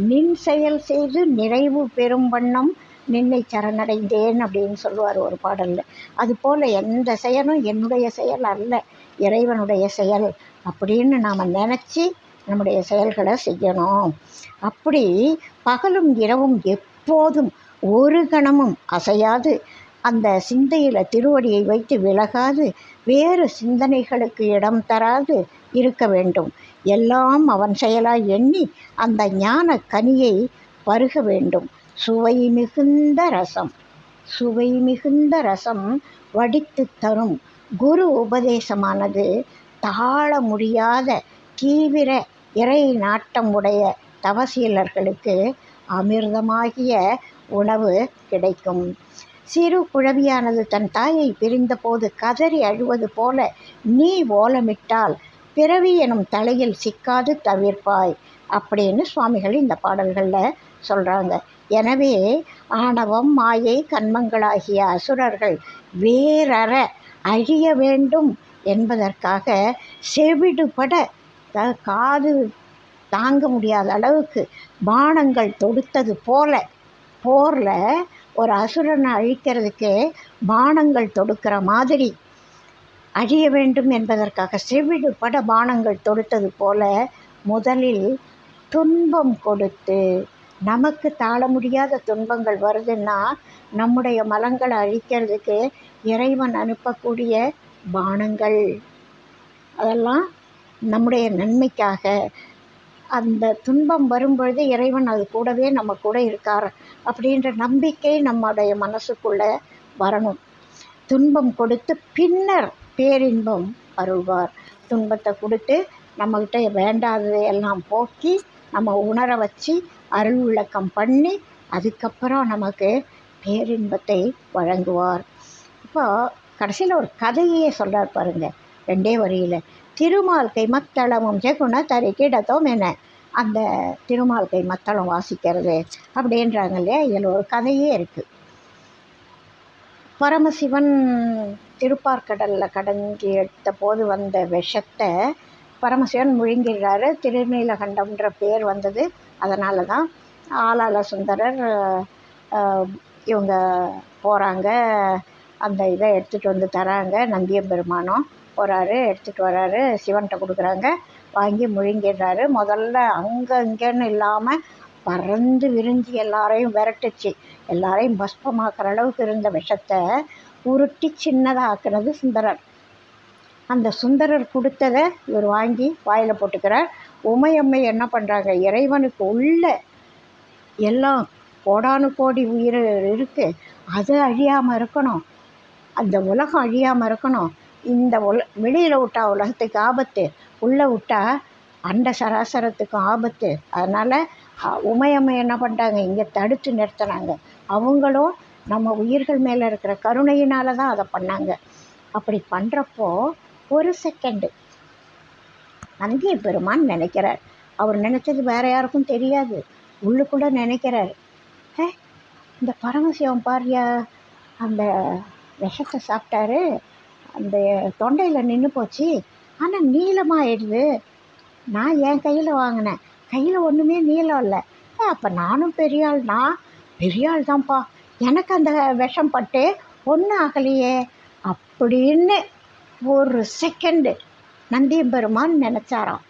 நின் செயல் செய்து நிறைவு பெறும் வண்ணம் நின்னை சரணடைந்தேன் அப்படின்னு சொல்லுவார் ஒரு பாடலில். அதுபோல் எந்த செயலும் என்னுடைய செயல் அல்ல, இறைவனுடைய செயல் அப்படின்னு நாம் நினச்சி நம்முடைய செயல்களை செய்யணும். அப்படி பகலும் இரவும் எப்போதும் ஒரு கணமும் அசையாது அந்த சிந்தையில் திருவடியை வைத்து விலகாது வேறு சிந்தனைகளுக்கு இடம் தராது இருக்க வேண்டும். எல்லாம் அவன் செயலாய் எண்ணி அந்த ஞான கனியை பருக வேண்டும். சுவை மிகுந்த ரசம் வடித்து தரும் குரு உபதேசமானது தாழ முடியாத தீவிர இறை நாட்டம் உடைய தவசீலர்களுக்கு அமிர்தமாகிய உணவு கிடைக்கும். சிறு குழவியானது தன் தாயை பிரிந்தபோது கதறி அழுவது போல நீ ஓலமிட்டால் பிறவி எனும் தலையில் சிக்காது தவிர்ப்பாய் அப்படின்னு சுவாமிகள் இந்த பாடல்களில் சொல்கிறாங்க. எனவே ஆணவம், மாயை, கன்மங்களாகிய அசுரர்கள் வேறற அழிய வேண்டும் என்பதற்காக செவிடுபட, காது தாங்க முடியாத அளவுக்கு பாணங்கள் தொடுத்தது போல, போரில் ஒரு அசுரனை அழிக்கிறதுக்கு பாணங்கள் தொடுக்கிற மாதிரி அழிய வேண்டும் என்பதற்காக செவிடுபட பாணங்கள் தொடுத்தது போல முதலில் துன்பம் கொடுத்து, நமக்கு தாழ முடியாத துன்பங்கள் வருதுன்னா நம்முடைய மலங்களை அழிக்கிறதுக்கு இறைவன் அனுப்பக்கூடிய பாணங்கள், அதெல்லாம் நம்முடைய நன்மைக்காக. அந்த துன்பம் வரும்பொழுது இறைவன் அது கூடவே நம்ம கூட இருக்கார் அப்படின்ற நம்பிக்கை நம்முடைய மனசுக்குள்ளே வரணும். துன்பம் கொடுத்து பின்னர் பேரின்பம் அருள்வார். துன்பத்தை கொடுத்து நம்மக்கிட்ட வேண்டாததை எல்லாம் போக்கி நம்ம உணர வச்சு அருள் விளக்கம் பண்ணி அதுக்கப்புறம் நமக்கு பேரின்பத்தை வழங்குவார். இப்போ கடைசியில் ஒரு கதையே சொல்கிறார் பாருங்க, 2 வரியில். திருமால்கை மத்தளமும் ஜெகுண தரி கிடத்தோம் என, அந்த திருமால்கை மத்தளம் வாசிக்கிறது அப்படின்றாங்க இல்லையா, இதில் ஒரு கதையே இருக்குது. பரமசிவன் திருப்பார்கடலில் கடந்து எடுத்த போது வந்த விஷத்தை பரமசிவன் முழுங்கிடுறாரு. திருநீலகண்டம்ன்ற பேர் வந்தது அதனால தான். ஆளாள சுந்தரர் இவங்க போகிறாங்க, அந்த இதை எடுத்துகிட்டு வந்து தராங்க. நந்தியம்பெருமானும் போகிறாரு, எடுத்துகிட்டு வர்றாரு, சிவன்கிட்ட கொடுக்குறாங்க, வாங்கி முழுங்கிடுறாரு. முதல்ல அங்கே இங்கேன்னு இல்லாமல் பறந்து விரிஞ்சு எல்லாரையும் விரட்டுச்சு. எல்லாரையும் பஸ்பமாக்குற அளவுக்கு இருந்த விஷத்தை உருட்டி சின்னதாக ஆக்குனது சுந்தரர். அந்த சுந்தரர் கொடுத்ததை இவர் வாங்கி வாயில் போட்டுக்கிறார். உமையம்மை என்ன பண்ணுறாங்க, இறைவனுக்கு உள்ள எல்லாம் கோடானு கோடி உயிர் இருக்குது, அது அழியாமல் இருக்கணும், அந்த உலகம் அழியாமல் இருக்கணும், இந்த வெளியில் விட்டா உலகத்துக்கு ஆபத்து, உள்ளே விட்டா அண்ட சராசரத்துக்கும் ஆபத்து. அதனால் உமையம்மை என்ன பண்ணிட்டாங்க, இங்கே தடுத்து நிறுத்தினாங்க. அவங்களும் நம்ம உயிர்கள் மேலே இருக்கிற கருணையினால தான் அதை பண்ணாங்க. அப்படி பண்ணுறப்போ ஒரு செகண்டு நந்தியம்பெருமான் நினைக்கிறார். அவர் நினச்சது வேறு யாருக்கும் தெரியாது, உள்ளுக்குள்ளே நினைக்கிறார், இந்த பரமசிவம் பாரியா அந்த விஷத்தை சாப்பிட்டாரு, அந்த தொண்டையில் நின்று போச்சு, ஆனால் நீளமாகிடுது. நான் என் கையில் வாங்கினேன், கையில் ஒன்றுமே நீளம் இல்லை. அப்போ நானும் பெரியாள், நான் பெரியாள் தான்ப்பா, எனக்கு அந்த விஷம் பட்டு ஒன்றும் ஆகலையே அப்படின்னு ஒரு செகண்டு நந்தியம்பெருமான் நினச்சாராம்.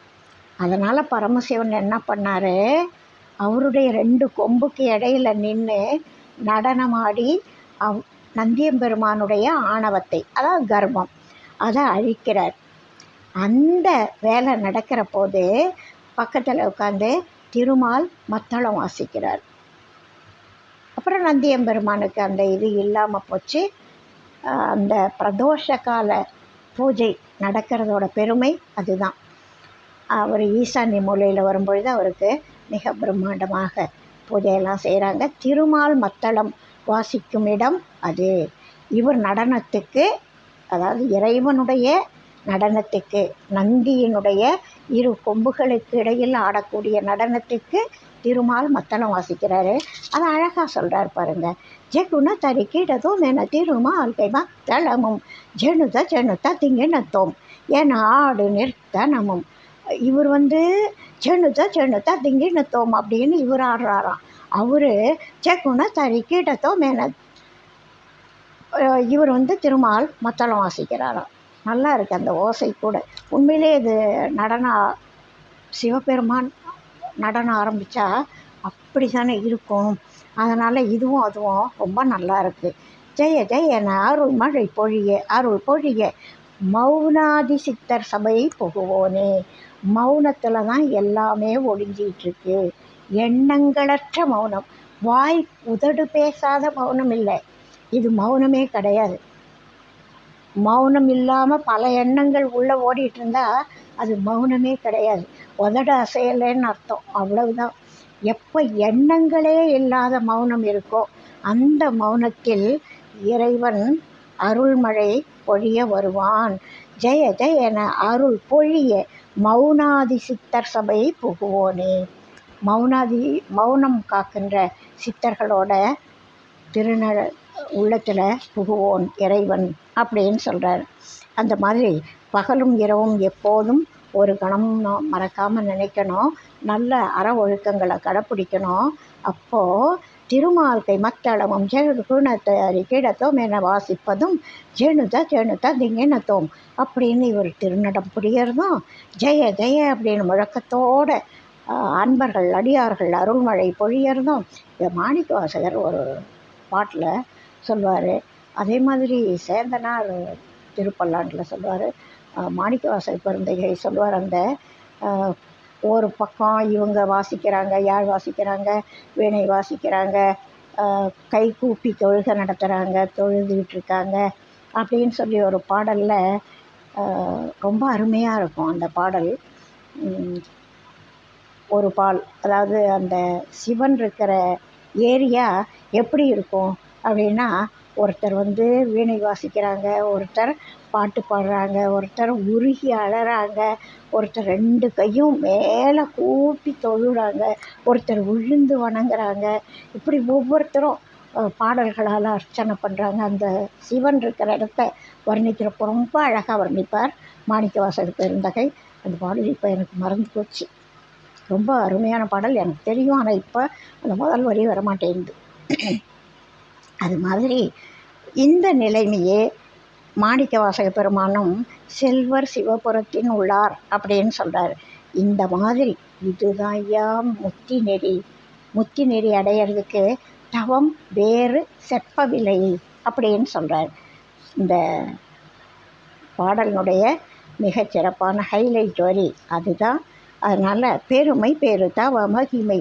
அதனால் பரமசிவன் என்ன பண்ணார், அவருடைய 2 கொம்புக்கு இடையில நின்று நடனமாடி நந்தியம்பெருமானுடைய ஆணவத்தை, அதாவது கர்ப்பம், அதை அழிக்கிறார். அந்த வேலை நடக்கிற போது பக்கத்தில் உட்காந்து திருமால் மத்தளம் வாசிக்கிறார். அப்புறம் நந்தியம்பெருமானுக்கு அந்த இது இல்லாமல் போச்சு. அந்த பிரதோஷ கால பூஜை நடக்கிறதோட பெருமை அதுதான். அவர் ஈசான்ய மூலையில் வரும்பொழுது அவருக்கு மிக பிரம்மாண்டமாக பூஜையெல்லாம் செய்கிறாங்க. திருமால் மத்தளம் வாசிக்கும் இடம் அது. இவர் நடனத்துக்கு, அதாவது இறைவனுடைய நடனத்துக்கு, நந்தியினுடைய 2 கொம்புகளுக்கு இடையில் ஆடக்கூடிய நடனத்துக்கு திருமால் மத்தளம் வாசிக்கிறாரு. அதை அழகாக சொல்கிறார் பாருங்க. ஜெகுண தரிக்கிடதும் என திருமால்கை மத்தளமும் ஜெனுத ஜெனுத திங்கிணத்தோம் என ஆடு நிறுத்தனமும். இவர் ஜெனுத ஜெனுத திங்கிணத்தோம் அப்படின்னு இவர் ஆடுறாராம். அவர் ஜெகுண தரிக்கிடத்தோம் என இவர் திருமால் மத்தளம் வாசிக்கிறாராம். நல்லா இருக்குது அந்த ஓசை கூட. உண்மையிலே இது சிவபெருமான் நடனம் ஆரம்பித்தா அப்படி தானே இருக்கும். அதனால் இதுவும் அதுவும் ரொம்ப நல்லா இருக்குது. ஜெய ஜெயன அருள் மழை பொழிய அருள் பொழிய மௌனாதி சித்தர் சபை புகுவோனே. மௌனத்தில் தான் எல்லாமே ஒழிஞ்சிகிட்ருக்கு. எண்ணங்களற்ற மௌனம், வாய் உதடு பேசாத மௌனம் இல்லை, இது மௌனமே கிடையாது. மௌனம் இல்லாமல் பல எண்ணங்கள் உள்ளே ஓடிட்டு இருந்தால் அது மௌனமே கிடையாது, உதடு அசையலைன்னு அர்த்தம், அவ்வளவுதான். எப்போ எண்ணங்களே இல்லாத மௌனம் இருக்கோ அந்த மௌனத்தில் இறைவன் அருள்மழை பொழிய வருவான். ஜெய ஜெயன அருள் பொழிய மௌனாதி சித்தர் சபை புகுவோனே. மௌனம் காக்கின்ற சித்தர்களோட உள்ளத்தில் புகுவோன் இறைவன் அப்படின்னு சொல்கிறார். அந்த மாதிரி பகலும் இரவும் எப்போதும் ஒரு கணம் மறக்காமல் நினைக்கணும், நல்ல அற ஒழுக்கங்களை கடைப்பிடிக்கணும். அப்போது திருமால்கை மத்தளமும் ஜெகுணத்தை அறிக்கிடத்தோம் என வாசிப்பதும் ஜெனுத ஜெனுத திங்கிணத்தோம் அப்படின்னு இவர் திருநடம் புரியறதும், ஜெய ஜெய அப்படின்னு முழக்கத்தோடு அன்பர்கள் அடியார்கள் அருள்மழை பொழியறதும் மாணிக்க வாசகர் ஒரு பாட்டில் சொல்வார். அதே மாதிரி சேந்தனார் திருப்பல்லாண்டில் சொல்வார். மாணிக்கவாசகர் பெருந்தகை சொல்வார். அந்த ஒரு பக்கம் இவங்க வாசிக்கிறாங்க, யாழ் வாசிக்கிறாங்க, வீணை வாசிக்கிறாங்க, கை கூப்பி தொழுகை நடத்துகிறாங்க, தொழுதுகிட்டு இருக்காங்க. அப்படின்னு சொல்லி ஒரு பாடலில் ரொம்ப அருமையாக இருக்கும் அந்த பாடல். ஒரு பால், அதாவது அந்த சிவன் இருக்கிற ஏரியா எப்படி இருக்கும் அப்படின்னா, ஒருத்தர் வீணை வாசிக்கிறாங்க, ஒருத்தர் பாட்டு பாடுறாங்க, ஒருத்தர் உருகி அழறாங்க, ஒருத்தர் 2 கையும் மேலே கூப்பி தொழுறாங்க, ஒருத்தர் விழுந்து வணங்குறாங்க. இப்படி ஒவ்வொருத்தரும் பாடல்களால் அர்ச்சனை பண்ணுறாங்க. அந்த சிவன் இருக்கிற இடத்த வர்ணிக்கிறப்போ ரொம்ப அழகாக வர்ணிப்பார் மாணிக்கவாசகர் பெருந்தகை. அந்த பாடல் இப்போ எனக்கு மறந்து போச்சு. ரொம்ப அருமையான பாடல், எனக்கு தெரியும். ஆனால் இப்போ அந்த முதல் வரி வரமாட்டேங்குது. அது மாதிரி இந்த நிலைமையே மாணிக்கவாசக பெருமானும் செல்வர் சிவபுரத்தின் உள்ளார் அப்படின்னு சொல்கிறார். இந்த மாதிரி இதுதான் ஐயா முத்தி நெறி அடையிறதுக்கு தவம் வேறு செப்பவில்லை அப்படின்னு சொல்கிறார். இந்த பாடலினுடைய மிகச்சிறப்பான ஹைலைட் வரி அதுதான். அதனால் பெருமை பெரு தவ மகிமை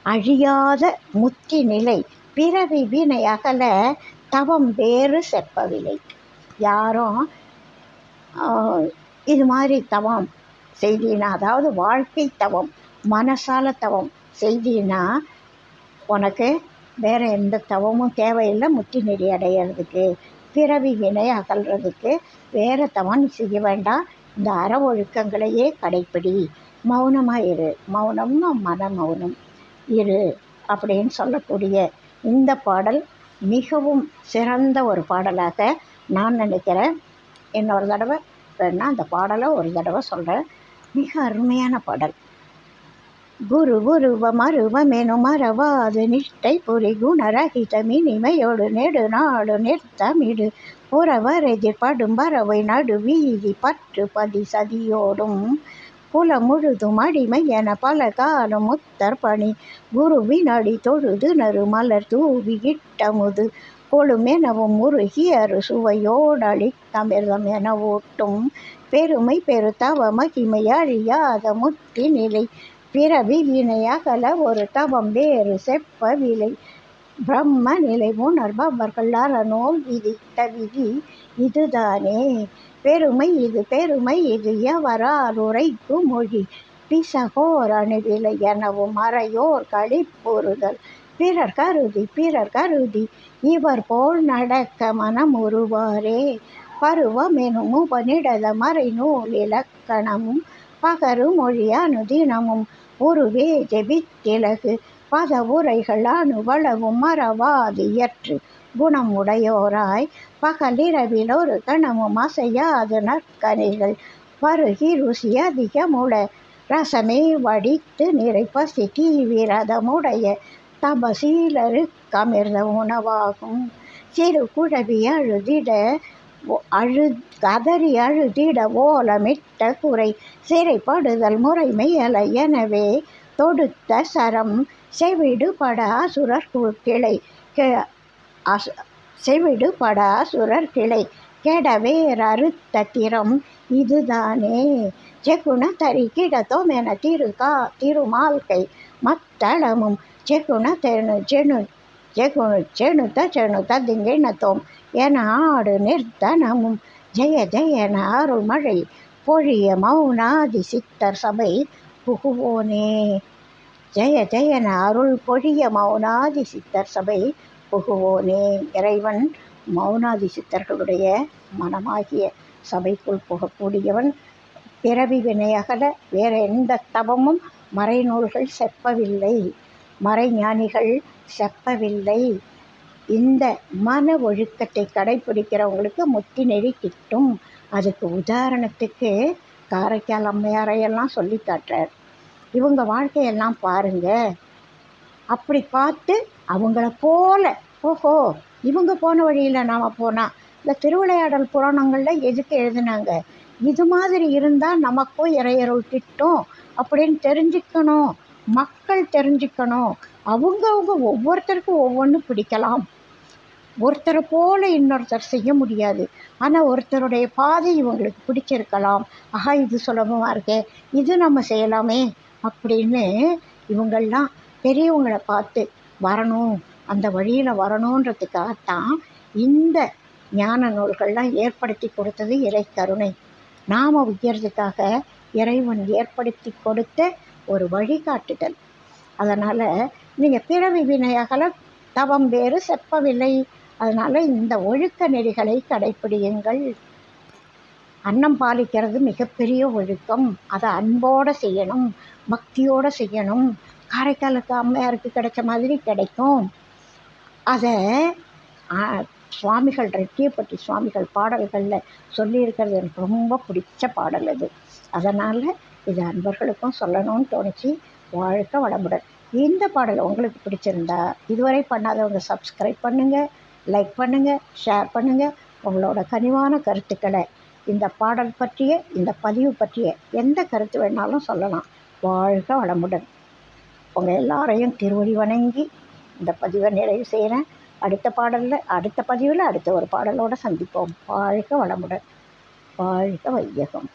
அழியாத முத்தி நிலை பிறவி வினை அகல தவம் வேறு செப்பவில்லை. யாரும் இது மாதிரி தவம் செய்தினா, அதாவது வாழ்க்கை தவம், மனசால தவம் செய்தினா உனக்கு வேறு எந்த தவமும் தேவையில்லை. முத்தி நெறி அடையிறதுக்கு, பிறவி வினை அகல்றதுக்கு வேறு தவம் செய்ய வேண்டாம். இந்த அற ஒழுக்கங்களையே கடைப்பிடி, மௌனமாக இரு, மௌனம்னா மன மௌனம் இரு அப்படின்னு சொல்லக்கூடிய இந்த பாடல் மிகவும் சிறந்த ஒரு பாடலாக நான் நினைக்கிறேன். இன்னொரு தடவை வேணா அந்த பாடலை ஒரு தடவை சொல்கிறேன். மிக அருமையான பாடல். குரு குருவ மருவமெனும் மறவாது நிஷ்டை புரி குணரகிதமினிமையோடு நெடு நாடு நெற்தமிடு புறவரெதிர் படும் பறவை நடு வீதி பற்று பதி சதியோடும் புல முழுதும் அடிமை என பல காலம் முத்தர்பணி குருவினடி தொழுது நறு மலர் தூவி இட்டமுது கொழுமெனவும் முருகி அரு சுவையோடளி தமிழம் என ஓட்டும் பெருமை பெரு தவ மகிமை அழியாத முத்தி நிலை பிறவி வினை அகல ஒரு தவம் வேறு செப்பவில்லை பிரம்ம நிலை உணர்பவர்கள் அறநூல் விதித்த விதி இதுதானே பெருமை இது எவரால் உரைக்கும் மொழி பிசகோர் அணுவிலை எனவும் மறையோர் களிப்புறுதல் பிறர் கருதி இவர் போல் நடக்க மனம் உருவாரே பருவமெனும் உபநிடத மறை நூல் இலக்கணமும் பகரு மொழி அனுதினமும் உருவே ஜெபித்திலகு பத உரைகள் அணுவளவும் மறவாது இயற்று குணம் உடையோராய் பகலிரவில் ஒரு கணமும் அசையாது நற்கனிகள் பருகி ருசி அதிகமுட ரசமே வடித்து நிறை பசி தீவிரதமுடைய தபசீலருக்கமிர்த உணவாகும் சிறு குழவி கதறி அழுதிட ஓலமிட்ட குறை சிறைப்படுதல் முறைமை அல எனவே தொடுத்த சரம் செவிடுபட அசுரர் கிளை கெடவேர் அறுத்த திறம் இதுதானே செகுண தரி கிடத்தோம் என திருமால்கை மத்தளமும் செகுண செணு ததிங்கிணத்தோம் என ஆடு நிர்த்தனமும் ஜெய ஜெயன அருள்மழை பொழிய மௌனாதி சித்தர் சபை புகுவோனே ஜெய ஜெயன அருள் பொழிய மௌனாதி சித்தர் சபை புகுவோனே. இறைவன் மௌனாதி சித்தர்களுடைய மனமாகிய சபைக்குள் புகக்கூடியவன். பிறவி வினையகல வேறு எந்த தவமும் மறைநூல்கள் செப்பவில்லை, மறைஞானிகள் செப்பவில்லை. இந்த மன ஒழுக்கத்தை கடைப்பிடிக்கிறவங்களுக்கு முத்தி நெறி கிட்டும். அதுக்கு உதாரணத்துக்கு காரைக்கால் அம்மையாரையெல்லாம் சொல்லி காட்டுறார். இவங்க வாழ்க்கையெல்லாம் பாருங்க, அப்படி பார்த்து அவங்கள போல ஓஹோ இவங்க போன வழியில் நாம் போனால் இந்த திருவிளையாடல் புராணங்களில் எதுக்கு எழுதுனாங்க, இது மாதிரி இருந்தால் நமக்கும் இறையருள் கிட்டும் அப்படின்னு தெரிஞ்சுக்கணும், மக்கள் தெரிஞ்சுக்கணும். அவங்கவுங்க ஒவ்வொருத்தருக்கும் ஒவ்வொன்று பிடிக்கலாம், ஒருத்தரை போல் இன்னொருத்தர் செய்ய முடியாது. ஆனால் ஒருத்தருடைய பாதை இவங்களுக்கு பிடிச்சிருக்கலாம். ஆஹா இது சுலபமாக இருக்கே, இது நம்ம செய்யலாமே அப்படின்னு இவங்கள்லாம் பெரியவங்களை பார்த்து வரணும், அந்த வழியில் வரணுன்றதுக்காகத்தான் இந்த ஞான நூல்கள்லாம் ஏற்படுத்தி கொடுத்தது இறை கருணை. நாம் உயர்றதுக்காக இறைவன் ஏற்படுத்தி கொடுத்த ஒரு வழிகாட்டுதல். அதனால் நீங்கள் பிறவி வினையகல தவம் வேறு செப்பவில்லை. அதனால் இந்த ஒழுக்க நெறிகளை கடைப்பிடியுங்கள். அன்னம் பாலிக்கிறது மிகப்பெரிய ஒழுக்கம். அதை அன்போடு செய்யணும், பக்தியோடு செய்யணும். காரைக்காலுக்கு அம்மையாருக்கு கிடைச்ச மாதிரி கிடைக்கும். அதை சுவாமிகள் ரெட்டியப்பட்டி சுவாமிகள் பாடல்களில் சொல்லியிருக்கிறது எனக்கு ரொம்ப பிடிச்ச பாடல் அது. அதனால் இது அன்பர்களுக்கும் சொல்லணும்னு தோணுச்சு. வாழ்க வளமுடன். இந்த பாடல் உங்களுக்கு பிடிச்சிருந்தா இதுவரை பண்ணாதவங்க சப்ஸ்கிரைப் பண்ணுங்கள், லைக் பண்ணுங்கள், ஷேர் பண்ணுங்கள். உங்களோட கனிவான கருத்துக்களை இந்த பாடல் பற்றிய, இந்த பதிவு பற்றிய எந்த கருத்து வேணாலும் சொல்லலாம். வாழ்க வளமுடன். உங்கள் எல்லாரையும் திருவடி வணங்கி இந்த பதிவை நிறைவு செய்கிறேன். அடுத்த பதிவில் அடுத்த ஒரு பாடலோடு சந்திப்போம். வாழ்க வளமுடன். வாழ்க வையகம்.